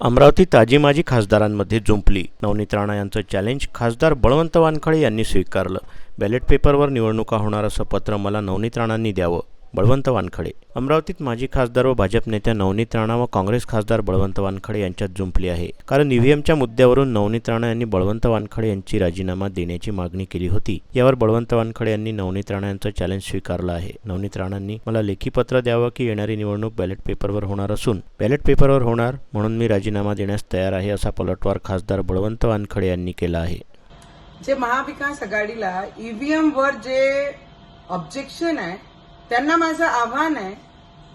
अमरावती ताजी माजी खासदारांमध्ये जुंपली. नवनीत राणा यांचं चॅलेंज खासदार बळवंत वानखळे यांनी स्वीकारलं. बॅलेट पेपरवर निवडणुका होणार असं पत्र मला नवनीत राणांनी द्यावं. बळवंत वानखळे. अमरावतीत माजी खासदार व भाजप नेत्या नवनीत राणा व काँग्रेस खासदार बळवंत वानखळे यांच्यात जुंपली आहे. कारण ईव्हीएमच्या मुद्द्यावरून नवनीत राणा यांनी बळवंत वानखळे यांची राजीनामा देण्याची मागणी केली होती. यावर बळवंत वानखळे यांनी नवनीत राणा यांचं चॅलेंज स्वीकारलं आहे. नवनीत राणांनी मला लेखी पत्र द्यावं की येणारी निवडणूक बॅलेट पेपरवर होणार असून बॅलेट पेपरवर होणार म्हणून मी राजीनामा देण्यास तयार आहे, असा पलटवार खासदार बळवंत वानखळे यांनी केला आहे. जे महाविकास आघाडीला ईव्हीएम वर जे ऑब्जेक्शन आहे त्यांना माझं आव्हान आहे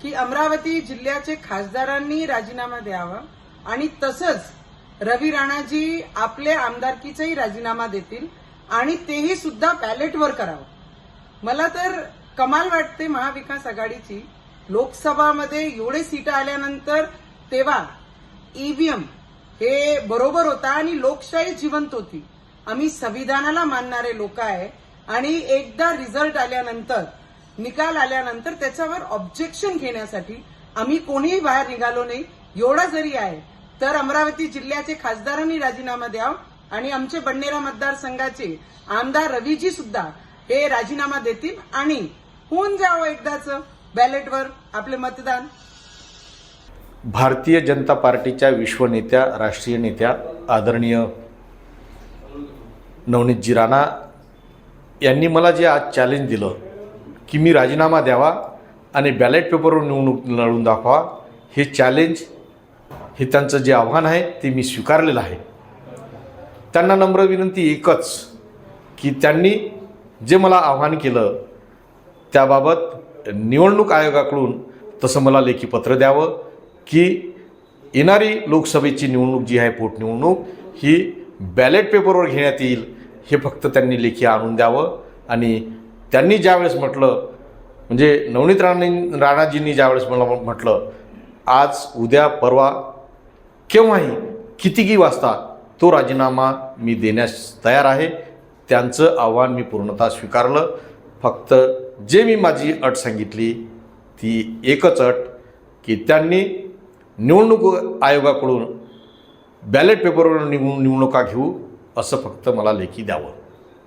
की अमरावती जिल्ह्याचे खासदारांनी राजीनामा द्यावा आणि तसंच रवी राणाजी आपले आमदारकीचाही राजीनामा देतील आणि तेही सुद्धा बॅलेटवर करावं. मला तर कमाल वाटते महाविकास आघाडीची. लोकसभामध्ये एवढे सीट आल्यानंतर तेव्हा ईव्हीएम हे बरोबर होता आणि लोकशाही जिवंत होती. आम्ही संविधानाला मानणारे लोक आहे आणि एकदा रिझल्ट आल्यानंतर निकाल आल्यानंतर त्याच्यावर ऑब्जेक्शन घेण्यासाठी आम्ही कोणीही बाहेर निघालो नाही. एवढा जरी आहे तर अमरावती जिल्ह्याचे खासदारांनी राजीनामा द्यावा आणि आमचे बडनेरा मतदारसंघाचे आमदार रवीजी सुद्धा हे राजीनामा देतील आणि होऊन जावं एकदाच बॅलेटवर आपले मतदान. भारतीय जनता पार्टीच्या विश्वनेत्या, राष्ट्रीय नेत्या आदरणीय नवनीतजी राणा यांनी मला जे आज चॅलेंज दिलं की मी राजीनामा द्यावा आणि बॅलेट पेपरवर निवडणूक लढून दाखवा, हे चॅलेंज, हे त्यांचं जे आव्हान आहे ते मी स्वीकारलेलं आहे. त्यांना नम्र विनंती एकच की त्यांनी जे मला आव्हान केलं त्याबाबत निवडणूक आयोगाकडून तसं मला लेखी पत्र द्यावं की येणारी लोकसभेची निवडणूक जी आहे, पोटनिवडणूक, ही बॅलेट पेपरवर घेण्यात येईल, हे फक्त त्यांनी लेखी आणून द्यावं. आणि त्यांनी ज्यावेळेस म्हटलं, म्हणजे नवनीत राणाजींनी ज्यावेळेस मला म्हटलं आज, उद्या, परवा, केव्हाही, कितीही वाजता तो राजीनामा मी देण्यास तयार आहे, त्यांचं आव्हान मी पूर्णतः स्वीकारलं. फक्त जे मी माझी अट सांगितली ती एकच अट की त्यांनी निवडणूक आयोगाकडून बॅलेट पेपरवर निवडणुका घेऊ असं फक्त मला लेखी द्यावं.